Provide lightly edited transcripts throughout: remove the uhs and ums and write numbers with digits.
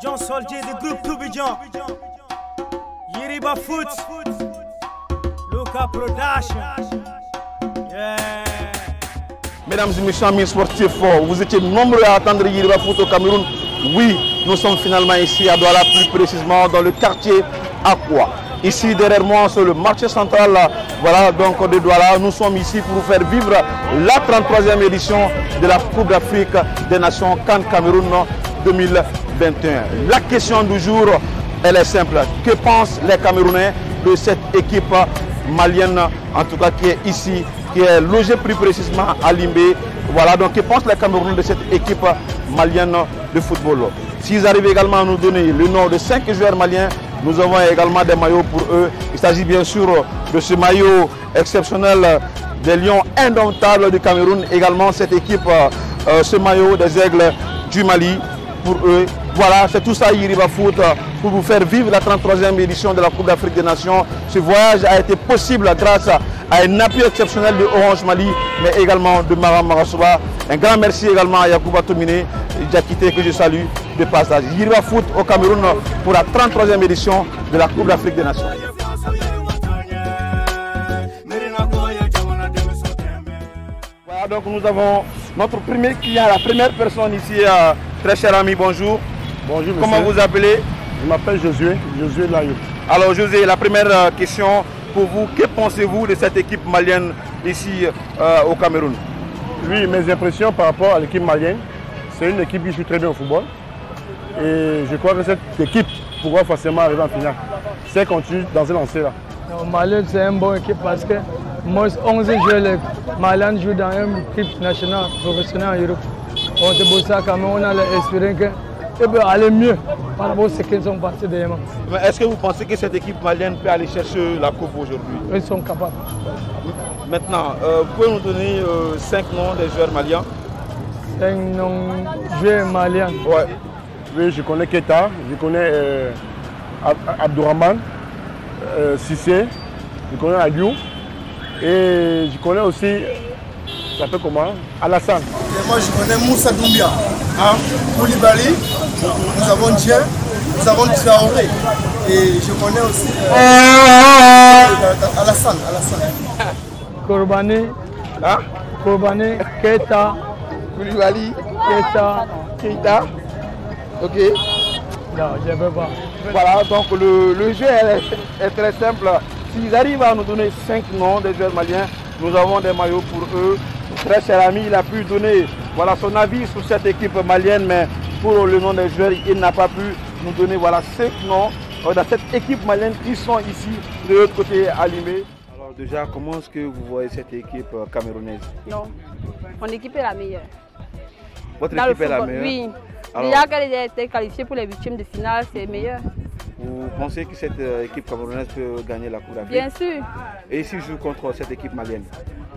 John Soldier du groupe Toubijan, Yiriba Foot, Luca Production. Yeah. Mesdames et messieurs, amis sportifs, vous étiez nombreux à attendre Yiriba Foot au Cameroun. Oui, nous sommes finalement ici à Douala, plus précisément dans le quartier Aqua. Ici derrière moi, sur le marché central, voilà donc de Douala. Nous sommes ici pour vous faire vivre la 33e édition de la Coupe d'Afrique des Nations CAN Cameroun 2021. La question du jour, elle est simple. Que pensent les Camerounais de cette équipe malienne, en tout cas qui est ici, qui est logée plus précisément à Limbé? Voilà, donc que pensent les Camerounais de cette équipe malienne de football? S'ils arrivent également à nous donner le nom de 5 joueurs maliens, nous avons également des maillots pour eux. Il s'agit bien sûr de ce maillot exceptionnel des Lions indomptables du Cameroun. Également cette équipe, ce maillot des Aigles du Mali pour eux. Voilà, c'est tout ça Yiriba Foot pour vous faire vivre la 33e édition de la Coupe d'Afrique des Nations. Ce voyage a été possible grâce à un appui exceptionnel de Orange Mali, mais également de Mara Marasouba. Un grand merci également à Yacouba Tomine, Diakité, que je salue de passage. Yiriba Foot au Cameroun pour la 33e édition de la Coupe d'Afrique des Nations. Voilà, donc nous avons notre premier client, la première personne ici, très cher ami, bonjour. Bonjour monsieur. Comment vous appelez? Je m'appelle Josué Layou. Alors José, la première question pour vous, que pensez-vous de cette équipe malienne ici au Cameroun? Oui, mes impressions par rapport à l'équipe malienne, c'est une équipe qui joue très bien au football. Et je crois que cette équipe pourra forcément arriver en finale. Si elle continue dans ce lancé là. Mali, c'est une bonne équipe parce que moi, 11 joueurs maliens jouent dans une équipe nationale professionnelle en Europe. On te bosse quand même, on a l'espérance qu'elle peut aller mieux par rapport à ce qu'ils sont partis de Yémen. Est-ce que vous pensez que cette équipe malienne peut aller chercher la coupe aujourd'hui? Ils sont capables. Maintenant, vous pouvez nous donner 5 noms des joueurs maliens? 5 noms de joueurs maliens. Ouais. Oui, je connais Keita, je connais Abdourahman, Sissé, je connais Aliou et je connais aussi, ça s'appelle comment? Alassane. Et moi je connais Moussa Doumbia, hein? Koulibaly, nous avons Dien, nous avons Traoré et je connais aussi Alassane. Kourbani, Hein? Kourbani, Keita, Koulibaly, Keita. Ok. Non, je ne peux pas. Voilà, donc le jeu est très simple. S'ils arrivent à nous donner 5 noms des joueurs maliens, nous avons des maillots pour eux. Très cher ami, il a pu donner voilà, son avis sur cette équipe malienne, mais pour le nom des joueurs, il n'a pas pu nous donner voilà, 5 noms dans cette équipe malienne qui sont ici de l'autre côté à Limé. Alors déjà, comment est-ce que vous voyez cette équipe camerounaise? Non, mon équipe est la meilleure. Votre Dans équipe le est la football, meilleure? oui. Alors, Déjà qu'elle a été qualifiée pour les 8e de finale, c'est meilleur. vous pensez que cette équipe camerounaise peut gagner la Coupe d'Afrique? Bien sûr. Et s'ils jouent contre cette équipe malienne?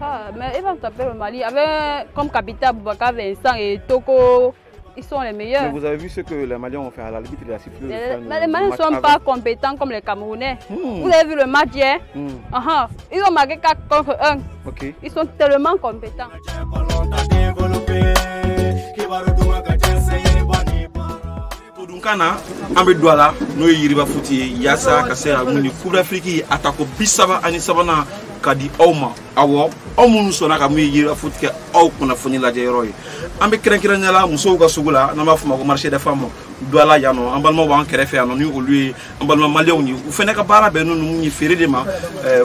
Ah, mais ils vont taper le Mali. Avec comme capitaine Boubacar Vincent et Toko, ils sont les meilleurs. Mais vous avez vu ce que les Maliens ont fait à l'arbitre, il a sifflé. Mais les Maliens ne sont pas compétents comme les Camerounais. Vous avez vu le match hier? Ils ont marqué 4 contre 1. Ok. Ils sont tellement compétents. Kana ambe Douala no Yiriba Foot yasa ka se amuni Coupe d'Afrique atako bisaba ani sabana kadi awma awo amun sona ka mu Yiriba Foot ke aw kuna foni la jeroy ambe kren nyala muso ga sugula na ma fuma ko marché des femmes Douala yano ambalma wa kere fe yano ni olu ambalma malion ni u fene ka bara be no mu fere de ma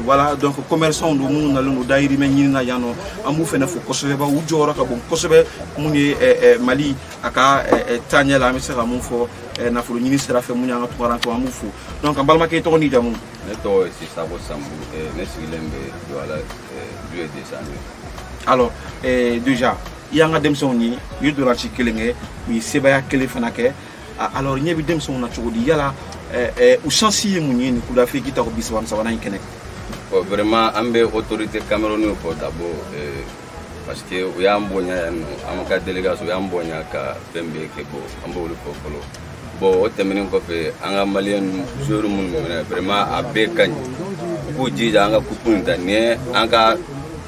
voilà donc commerçant do mu na lu dairi men ni na yano amu fene fo ko sebe ba u jora ka bon ko sebe mu ni Mali aka tanyela mi sera mu fo nafolo ñini sera fe muñanga tuwaranto amufu donc balma ke to ni jamu neto si sabo sambu ne sigilembe Douala lieu des années. Alors déjà yanga demson ni yudura ci kelenge mi sebaya kele fanake alors ñebi demson na ciodi yala ou chansier mu ni Coupe d'Afrique ta ko biswan sabana kene Vraiment ambe autorité camerounaise ko dabo parce que o yambonya amaka délégation yambonya ka bembe ke bo ambo lu ko kolo bo o temenen ko fe anga malien jour mun vraiment abe kan ko jija anga kupunta ne anga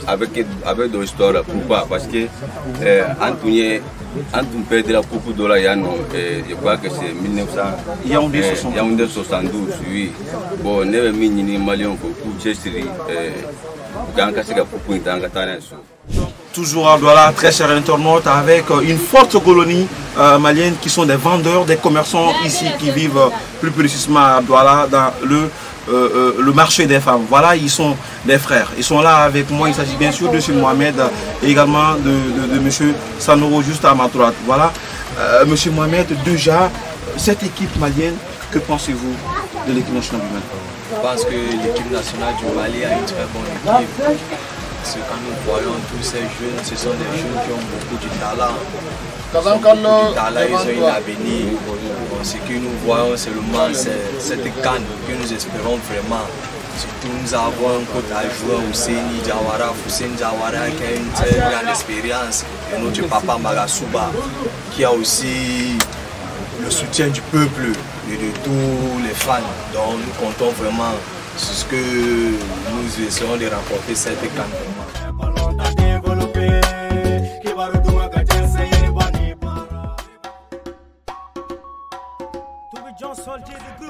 avec de histoire pourquoi parce que Antoine Antum perdre la Coupe de la Yano, je crois que c'est 1972, oui. Bon, never mini Malion pour Chestri, toujours à Douala, très cher internaute, avec une forte colonie malienne qui sont des vendeurs, des commerçants ici qui vivent plus précisément à Douala dans le marché des femmes. Voilà, ils sont des frères. Ils sont là avec moi. Il s'agit bien sûr de M. Mohamed et également de M. Sanoro juste à ma droite. Voilà, M. Mohamed, déjà, cette équipe malienne, que pensez-vous de l'équipe nationale du Mali? Je pense que l'équipe nationale du Mali a une très bonne équipe. Parce que quand nous voyons tous ces jeunes, ce sont des jeunes qui ont beaucoup de talent. Ils ont un avenir. Ce que nous voyons seulement, c'est cette canne que nous espérons vraiment. Surtout nous avons un coach à jouer, Hussein Diawara qui a une très grande expérience. Et notre papa Magasuba qui a aussi le soutien du peuple et de tous les fans. Donc nous comptons vraiment sur ce que nous essayons de remporter cette canne.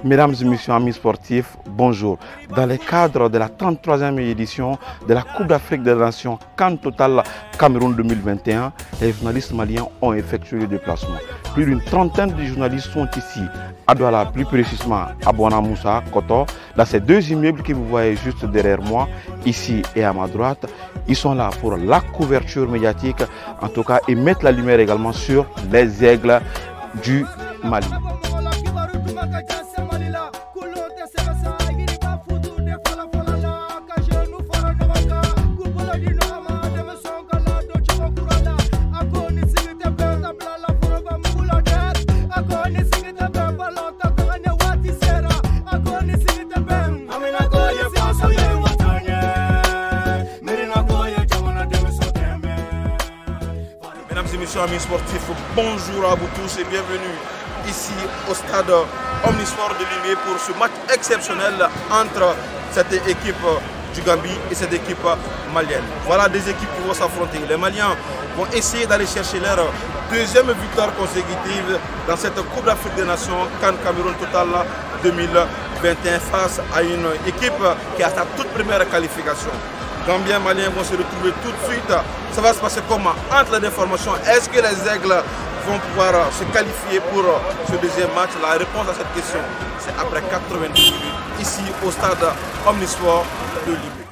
Mesdames et messieurs, amis sportifs, bonjour. Dans le cadre de la 33e édition de la Coupe d'Afrique des Nations CAN Total Cameroun 2021, les journalistes maliens ont effectué le déplacement. Plus d'une trentaine de journalistes sont ici, à Douala, plus précisément à Bouana Moussa, Koto, dans ces deux immeubles que vous voyez juste derrière moi, ici et à ma droite. Ils sont là pour la couverture médiatique, en tout cas, et mettre la lumière également sur les aigles du Mali. Amis sportifs, bonjour à vous tous et bienvenue ici au stade Omnisport de Limay pour ce match exceptionnel entre cette équipe du Gambie et cette équipe malienne. Voilà des équipes qui vont s'affronter. Les Maliens vont essayer d'aller chercher leur deuxième victoire consécutive dans cette Coupe d'Afrique des Nations CAN Cameroun Total 2021 face à une équipe qui a sa toute première qualification. Gambiens, Maliens vont se retrouver tout de suite. Ça va se passer comment entre les formations? Est-ce que les aigles vont pouvoir se qualifier pour ce deuxième match? La réponse à cette question, c'est après 90 minutes, ici au stade Omnisport de Limay.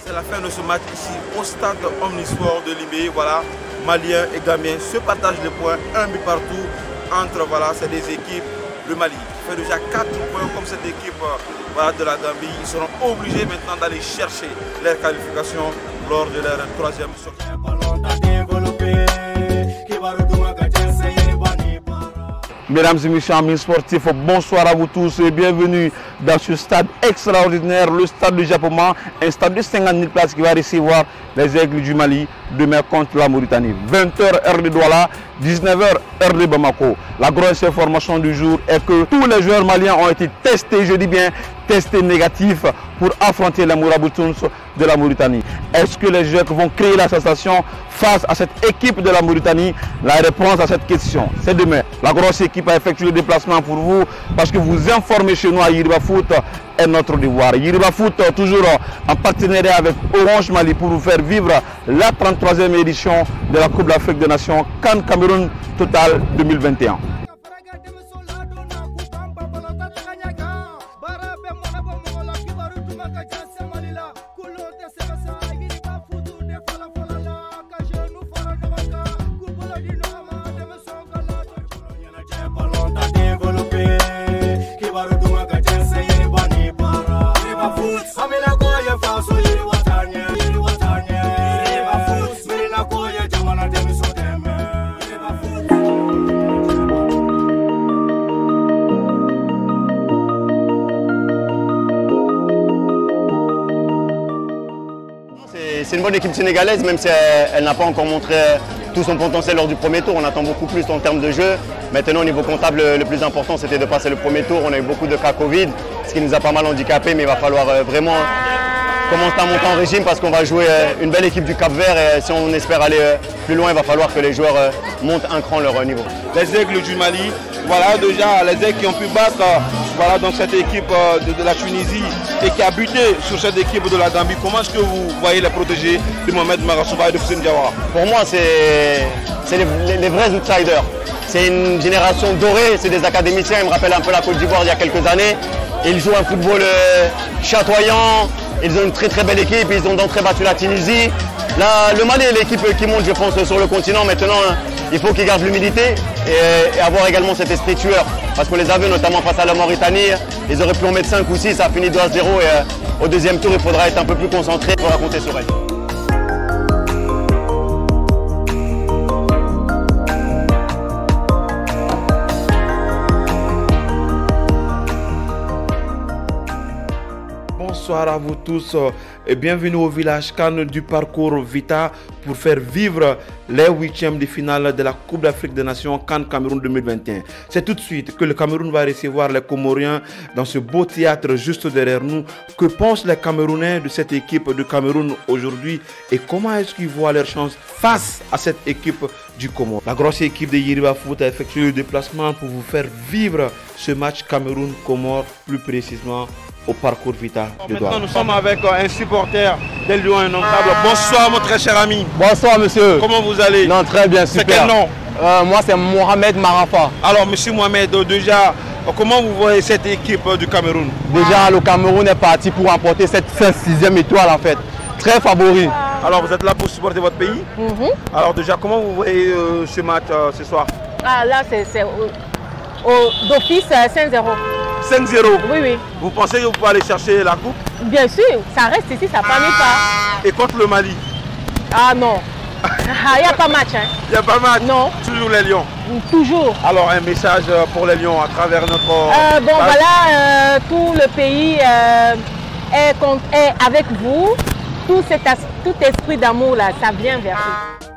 C'est la fin de ce match ici au stade Omnisport de Limay. Voilà, Maliens et Gambiens se partagent les points, un but partout entre ces deux équipes. Le Mali fait déjà 4 points comme cette équipe de la Gambie. Ils seront obligés maintenant d'aller chercher leur qualification lors de leur troisième sortie. Mesdames et messieurs, amis sportifs, bonsoir à vous tous et bienvenue dans ce stade extraordinaire, le stade de Japoma, un stade de 50 000 places qui va recevoir les aigles du Mali demain contre la Mauritanie. 20h heure de Douala, 19h heure de Bamako. La grosse information du jour est que tous les joueurs maliens ont été testés, je dis bien testés négatifs pour affronter les Mourabitouns de la Mauritanie. Est-ce que les joueurs vont créer la sensation face à cette équipe de la Mauritanie? La réponse à cette question, c'est demain. La grosse équipe a effectué le déplacement pour vous parce que vous informez chez nous à Yiriba Foot est notre devoir. Yiriba Foot, toujours en partenariat avec Orange Mali pour vous faire vivre la 33e édition de la Coupe d'Afrique des Nations CAN Cameroun Total 2021. une bonne équipe sénégalaise, même si elle n'a pas encore montré tout son potentiel lors du premier tour. On attend beaucoup plus en termes de jeu. Maintenant, au niveau comptable, le plus important, c'était de passer le premier tour. On a eu beaucoup de cas Covid, ce qui nous a pas mal handicapés, mais il va falloir vraiment commencer à monter en régime parce qu'on va jouer une belle équipe du Cap-Vert et si on espère aller plus loin, il va falloir que les joueurs montent un cran leur niveau. Les Aigles du Mali, voilà déjà les Aigles qui ont pu battre voilà, dans cette équipe de la Tunisie et qui a buté sur cette équipe de la Gambie. Comment est-ce que vous voyez les protégés de Mohamed Marasouba et de Foussine Diawara? Pour moi, c'est les vrais outsiders. C'est une génération dorée, c'est des académiciens, ils me rappellent un peu la Côte d'Ivoire il y a quelques années. Ils jouent un football chatoyant, ils ont une très très belle équipe, ils ont d'entrée battu la Tunisie. Là, le Mali est l'équipe qui monte, je pense, sur le continent. Maintenant, il faut qu'ils gardent l'humilité et avoir également cet esprit tueur. Parce qu'on les a vus notamment face à la Mauritanie, ils auraient pu en mettre 5 ou 6, ça a fini 2-0 et au deuxième tour, il faudra être un peu plus concentré pour raconter sur elle. Bonsoir à vous tous et bienvenue au village Cannes du parcours Vita pour faire vivre les 8e de finale de la Coupe d'Afrique des Nations Cannes Cameroun 2021. C'est tout de suite que le Cameroun va recevoir les Comoriens dans ce beau théâtre juste derrière nous. Que pensent les Camerounais de cette équipe de Cameroun aujourd'hui et comment est-ce qu'ils voient leurs chances face à cette équipe du Comore? La grosse équipe de Yiriba Foot a effectué le déplacement pour vous faire vivre ce match Cameroun-Comore, plus précisément au parcours Vita de Douala. Maintenant, nous sommes avec un supporter des Lions indomptables. Bonsoir, mon très cher ami. Bonsoir, monsieur. Comment vous allez? Non, très bien, super. C'est quel nom? Moi, c'est Mohamed Marafa. Alors, monsieur Mohamed, déjà, comment vous voyez cette équipe du Cameroun? Déjà, le Cameroun est parti pour remporter cette 6e étoile, en fait. Très favori. Alors, vous êtes là pour supporter votre pays? Alors, déjà, comment vous voyez ce match ce soir? Ah, là, c'est d'office 5-0. 5-0? Oui, oui. Vous pensez que vous pouvez aller chercher la coupe? Bien sûr, ça reste ici, ça ne panique pas. Et contre le Mali? Ah non, il n'y a pas match. Il n'y a pas match? Non. Toujours les Lions? Toujours. Alors un message pour les Lions à travers notre... bon voilà, tout le pays est avec vous. Tout esprit d'amour là, ça vient vers vous.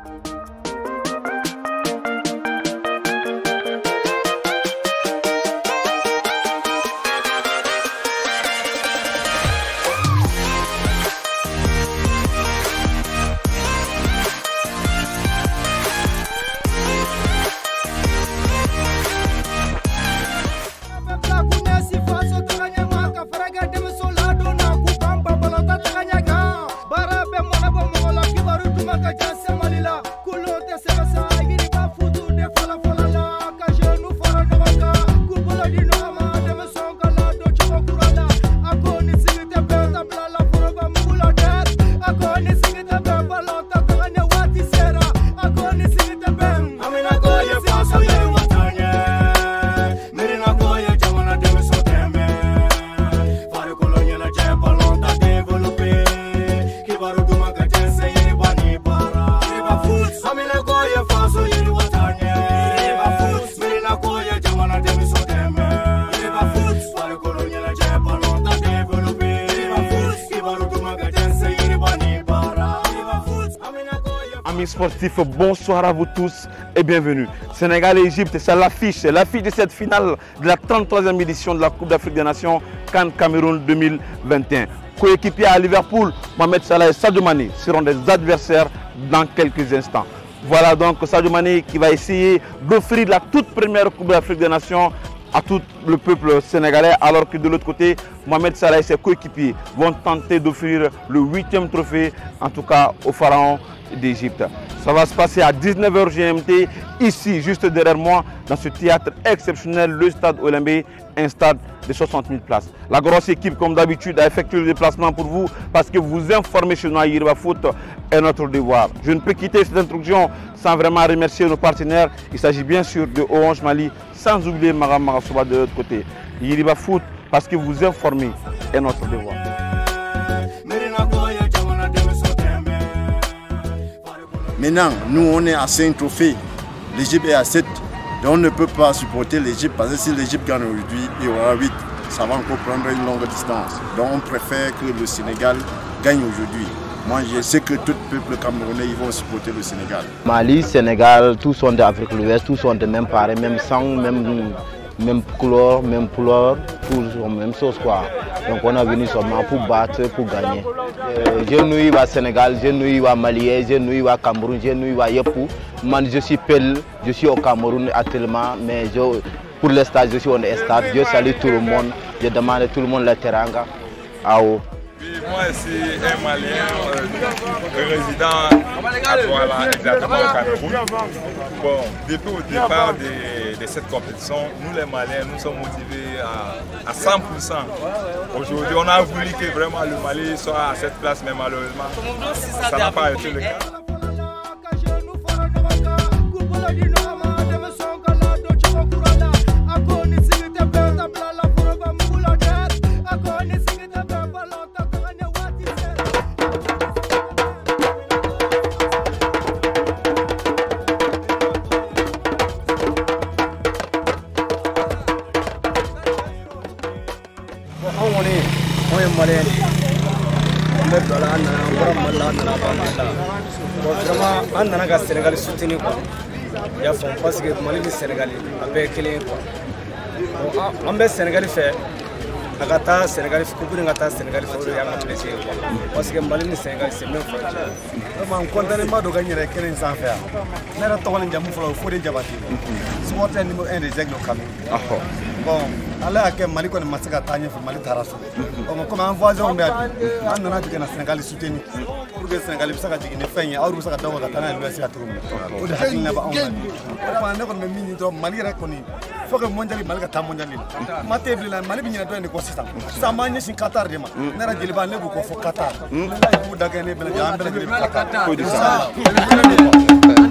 Amis sportifs, bonsoir à vous tous et bienvenue. Sénégal et Égypte, c'est l'affiche de cette finale de la 33e édition de la Coupe d'Afrique des Nations Cannes Cameroun 2021. Coéquipiers à Liverpool, Mohamed Salah et Sadio Mané seront des adversaires dans quelques instants. Voilà donc Sadio Mané qui va essayer d'offrir la toute première Coupe d'Afrique des Nations à tout le peuple sénégalais, alors que de l'autre côté, Mohamed Salah et ses coéquipiers vont tenter d'offrir le 8e trophée, en tout cas au pharaon d'Égypte. Ça va se passer à 19h GMT, ici, juste derrière moi, dans ce théâtre exceptionnel, le Stade Olembe, un stade de 60 000 places. La grosse équipe, comme d'habitude, a effectué le déplacement pour vous, parce que vous informer chez nous à Yiriba Foot est notre devoir. Je ne peux quitter cette introduction sans vraiment remercier nos partenaires. Il s'agit bien sûr de Orange Mali, sans oublier Maram Marasouba de l'autre côté. Yiriba Foot, parce que vous informer est notre devoir. Maintenant, nous on est à 5 trophées, l'Égypte est à 7. Donc on ne peut pas supporter l'Égypte parce que si l'Égypte gagne aujourd'hui, il y aura 8. Ça va encore prendre une longue distance. Donc on préfère que le Sénégal gagne aujourd'hui. moi je sais que tout peuple camerounais ils vont supporter le Sénégal. Mali, Sénégal, tous sont d'Afrique de l'Ouest, tous sont de même pareil, même sang, même couleur, même couleur, tous la même chose quoi. Donc on a venu seulement pour battre, pour gagner. Je suis au Sénégal, je suis au Mali, je suis au Cameroun, je suis à Yepou. Je suis Pel, je suis au Cameroun actuellement, mais pour le stade, je suis au stade. Je salue tout le monde, je demande à tout le monde le teranga. Moi, je suis un Malien résident à Douala, exactement au Cameroun. Bon, depuis au départ de cette compétition, nous les Maliens, nous sommes motivés à 100%. Aujourd'hui, on a voulu que vraiment le Mali soit à cette place, mais malheureusement, ça n'a pas été le cas. On a Sénégal soutenu il y a parce que Mali est Sénégalais avec les on est Sénégalais fait agata Sénégalais couper agata Sénégalais fait il y a plaisir parce que Mali est Sénégalais c'est même vraiment content de gagner les 15 sans faire mais la toile de Jamoufla faut des jabati supporter numéro 1 des Aigles Cameroun. Bon, Allah a Mali qu'on m'a gagné pour Mali Tarasso. Comme un voisin, on a dit que le Sénégal est soutenu. Pour que le Sénégal soit gagné, fait un euro, ça doit être un peu à tout le monde. Il n'y a pas de mini Mali reconnu. Il faut que le mondial Mali soit mondial. Maté, Mali vient de l'écosystème. Ça m'a dit Qatar, n'a pas dit le Balné pour Qatar. Il faut gagner, il faut gagner.